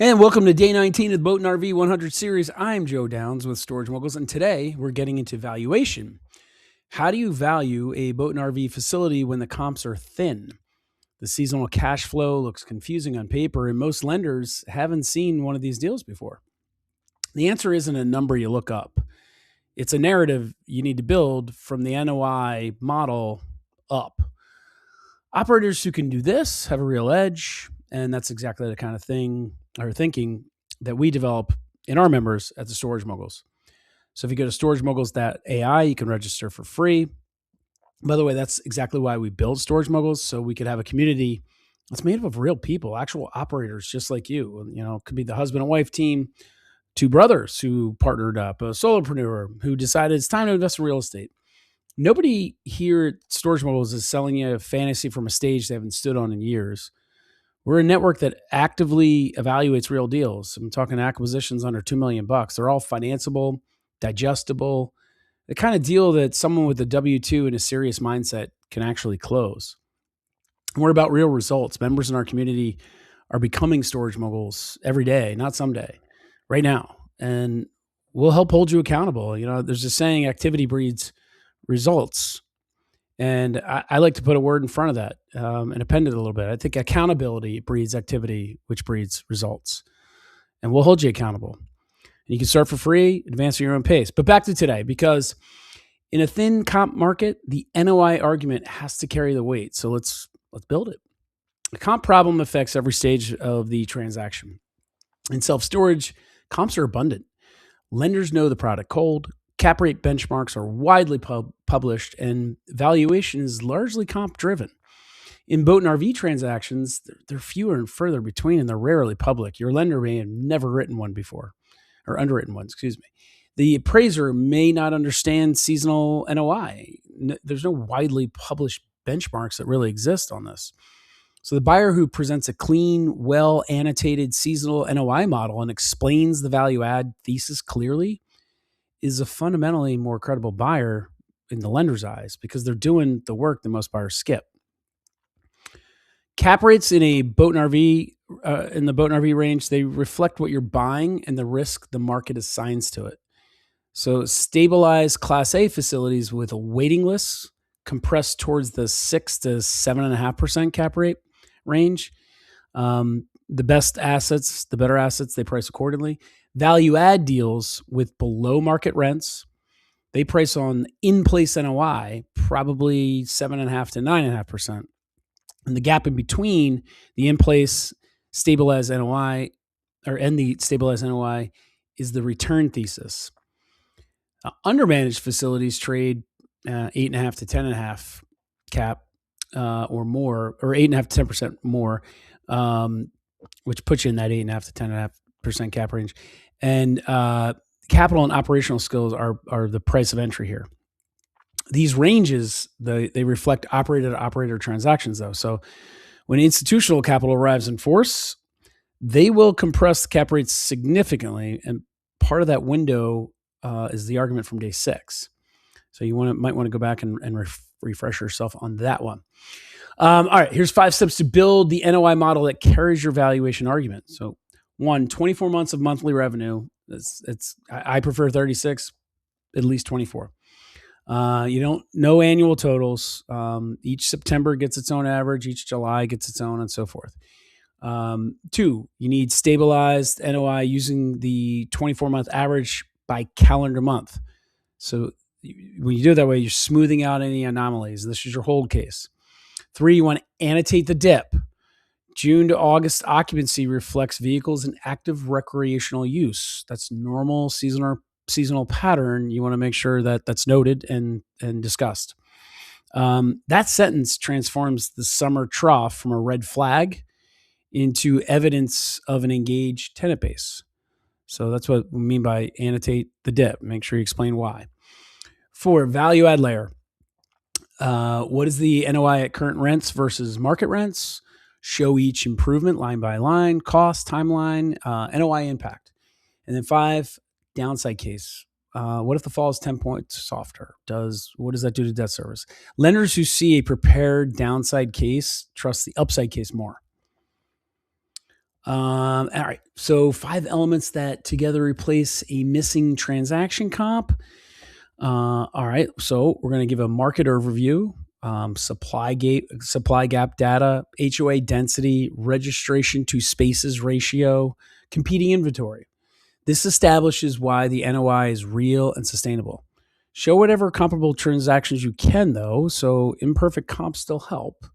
And welcome to day 19 of the Boat and RV 100 series. I'm Joe Downs with Storage Moguls, and today we're getting into valuation. How do you value a boat and RV facility when the comps are thin? The seasonal cash flow looks confusing on paper, and most lenders haven't seen one of these deals before. The answer isn't a number you look up. It's a narrative you need to build from the NOI model up. Operators who can do this have a real edge, and that's exactly the kind of thing or thinking that we develop in our members at the Storage Moguls. So if you go to storagemoguls.ai, you can register for free. By the way, that's exactly why we build Storage Moguls, so we could have a community that's made up of real people, actual operators just like you. You know, it could be the husband and wife team, two brothers who partnered up, a solopreneur who decided it's time to invest in real estate. Nobody here at Storage Moguls is selling you a fantasy from a stage they haven't stood on in years. We're a network that actively evaluates real deals. I'm talking acquisitions under $2 million. They're all financeable, digestible, the kind of deal that someone with a W-2 and a serious mindset can actually close. And we're about real results. Members in our community are becoming Storage Moguls every day, not someday, right now. And we'll help hold you accountable. You know, there's a saying, activity breeds results. And I like to put a word in front of that and append it a little bit. I think accountability breeds activity, which breeds results. And we'll hold you accountable. And you can start for free, advance at your own pace. But back to today, because in a thin comp market, the NOI argument has to carry the weight. So let's build it. The comp problem affects every stage of the transaction. In self-storage, comps are abundant. Lenders know the product cold. Cap rate benchmarks are widely published, and valuation is largely comp-driven. In boat and RV transactions, they're fewer and further between, and they're rarely public. Your lender may have never written one before, or underwritten one, excuse me. The appraiser may not understand seasonal NOI. There's no widely published benchmarks that really exist on this. So the buyer who presents a clean, well-annotated seasonal NOI model and explains the value-add thesis clearly is a fundamentally more credible buyer in the lender's eyes because they're doing the work that most buyers skip. Cap rates in a boat and RV, in the boat and RV range, they reflect what you're buying and the risk the market assigns to it. So stabilized Class A facilities with a waiting list compressed towards the 6 to 7.5% cap rate range. The best assets, the better assets, they price accordingly. Value add deals with below market rents, they price on in-place NOI, probably 7.5 to 9.5%. And the gap in between the in-place stabilized NOI and the stabilized NOI is the return thesis. Undermanaged facilities trade 8.5 to 10.5 cap or more, or 8.5 to 10% more, which puts you in that 8.5 to 10.5% cap range. And capital and operational skills are the price of entry here. These ranges, they reflect operator-to-operator transactions, though. So when institutional capital arrives in force, they will compress the cap rates significantly. And part of that window is the argument from day 6. So you might want to go back and refresh yourself on that one. All right, here's 5 steps to build the NOI model that carries your valuation argument. So 1, 24 months of monthly revenue. I prefer 36, at least 24. You don't know annual totals. Each September gets its own average. Each July gets its own, and so forth. 2, you need stabilized NOI using the 24-month average by calendar month. So when you do it that way, you're smoothing out any anomalies. This is your hold case. 3, you want to annotate the dip. June to August occupancy reflects vehicles in active recreational use. That's normal seasonal pattern. You want to make sure that that's noted and discussed. That sentence transforms the summer trough from a red flag into evidence of an engaged tenant base. So that's what we mean by annotate the dip. Make sure you explain why. 4, value add layer. What is the NOI at current rents versus market rents? Show each improvement line by line, cost, timeline, NOI impact. And then 5, downside case. What if the fall is 10 points softer? What does that do to debt service? Lenders who see a prepared downside case trust the upside case more. All right. So 5 elements that together replace a missing transaction comp. All right. So we're going to give a market overview, supply gap data, HOA density, registration to spaces ratio, competing inventory. This establishes why the NOI is real and sustainable. Show whatever comparable transactions you can, though, so imperfect comps still help.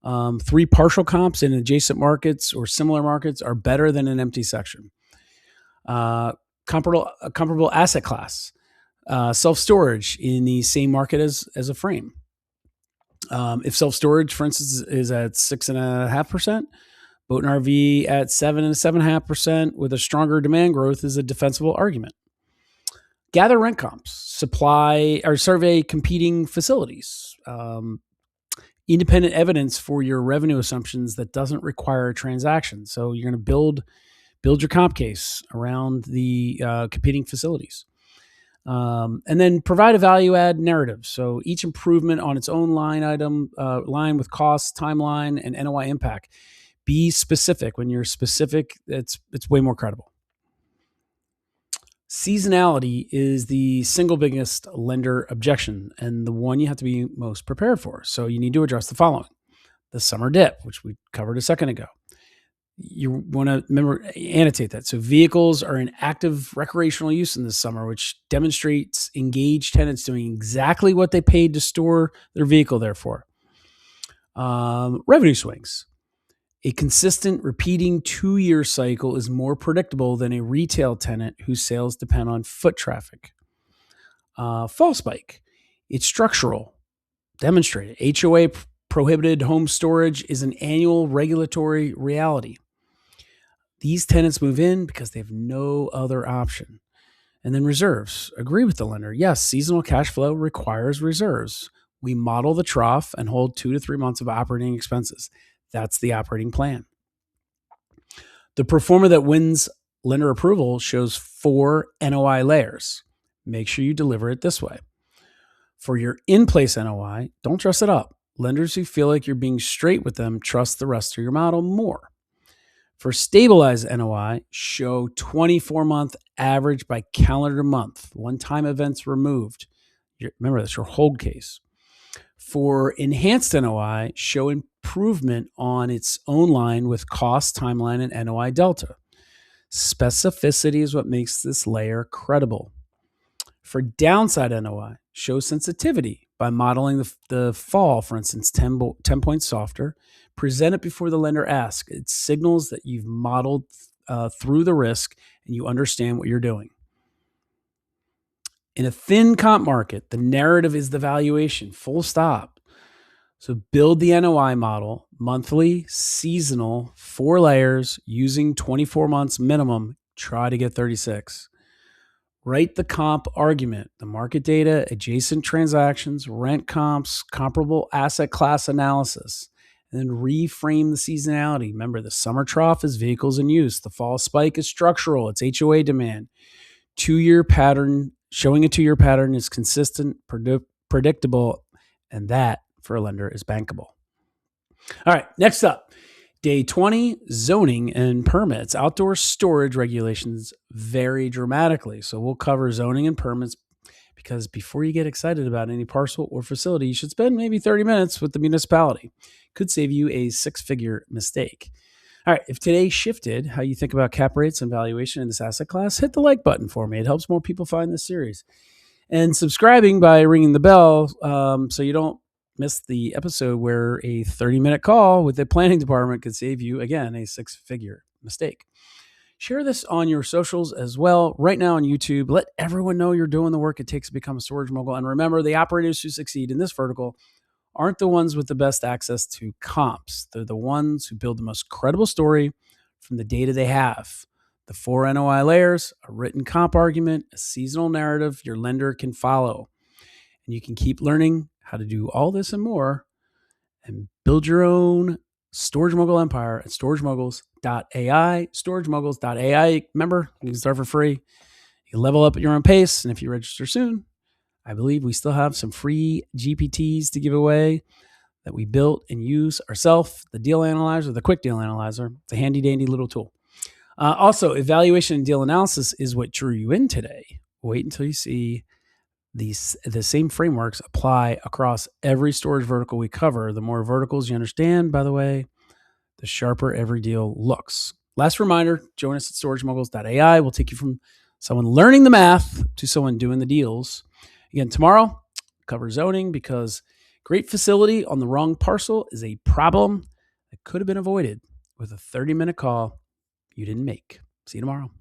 3 partial comps in adjacent markets or similar markets are better than an empty section. Comparable asset class, self-storage in the same market as a frame. If self-storage, for instance, is at 6.5%, boat and RV at 7.5% with a stronger demand growth is a defensible argument. Gather rent comps, supply or survey competing facilities. Independent evidence for your revenue assumptions that doesn't require a transaction. So you're going to build your comp case around the competing facilities. And then provide a value add narrative. So each improvement on its own line item, line with cost, timeline, and NOI impact. Be specific. When you're specific, it's way more credible. Seasonality is the single biggest lender objection and the one you have to be most prepared for. So you need to address the following: the summer dip, which we covered a second ago. You want to annotate that. So vehicles are in active recreational use in the summer, which demonstrates engaged tenants doing exactly what they paid to store their vehicle there for. Revenue swings. A consistent repeating 2-year cycle is more predictable than a retail tenant whose sales depend on foot traffic. Fall spike. It's structural. Demonstrated. HOA prohibited home storage is an annual regulatory reality. These tenants move in because they have no other option. And then reserves. Agree with the lender. Yes, seasonal cash flow requires reserves. We model the trough and hold 2 to 3 months of operating expenses. That's the operating plan. The pro forma that wins lender approval shows 4 NOI layers. Make sure you deliver it this way. For your in-place NOI, don't dress it up. Lenders who feel like you're being straight with them trust the rest of your model more. For stabilized NOI, show 24-month average by calendar month, one-time events removed. Remember, that's your hold case. For enhanced NOI, show improvement on its own line with cost, timeline, and NOI delta. Specificity is what makes this layer credible. For downside NOI, show sensitivity by modeling the fall, for instance, 10 points softer. Present it before the lender asks. It signals that you've modeled through the risk and you understand what you're doing. In a thin comp market, the narrative is the valuation, full stop. So build the NOI model, monthly, seasonal, 4 layers, using 24 months minimum. Try to get 36. Write the comp argument, the market data, adjacent transactions, rent comps, comparable asset class analysis, and then reframe the seasonality. Remember, the summer trough is vehicles in use. The fall spike is structural. It's HOA demand. 2-year pattern, showing a 2-year pattern is consistent, predictable, and that for a lender is bankable. All right, next up, day 20, zoning and permits. Outdoor storage regulations vary dramatically. So we'll cover zoning and permits because before you get excited about any parcel or facility, you should spend maybe 30 minutes with the municipality. Could save you a 6-figure mistake. All right, if today shifted how you think about cap rates and valuation in this asset class, hit the like button for me. It helps more people find this series. And subscribing by ringing the bell so you don't miss the episode where a 30-minute call with the planning department could save you, again, a 6-figure mistake. Share this on your socials as well. Right now on YouTube, let everyone know you're doing the work it takes to become a storage mogul. And remember, the operators who succeed in this vertical aren't the ones with the best access to comps. They're the ones who build the most credible story from the data they have. The 4 NOI layers, a written comp argument, a seasonal narrative your lender can follow. And you can keep learning how to do all this and more and build your own storage mogul empire at storagemoguls.ai. Storagemoguls.ai. Remember, you can start for free. You can level up at your own pace. And if you register soon, I believe we still have some free GPTs to give away. that we built and use ourselves, the deal analyzer, the quick deal analyzer, the handy dandy little tool. Also, evaluation and deal analysis is what drew you in today. Wait until you see the same frameworks apply across every storage vertical we cover. The more verticals you understand, by the way, the sharper every deal looks. Last reminder, join us at storagemoguls.ai. We'll take you from someone learning the math to someone doing the deals. Again, tomorrow, cover zoning, because great facility on the wrong parcel is a problem that could have been avoided with a 30-minute call you didn't make. See you tomorrow.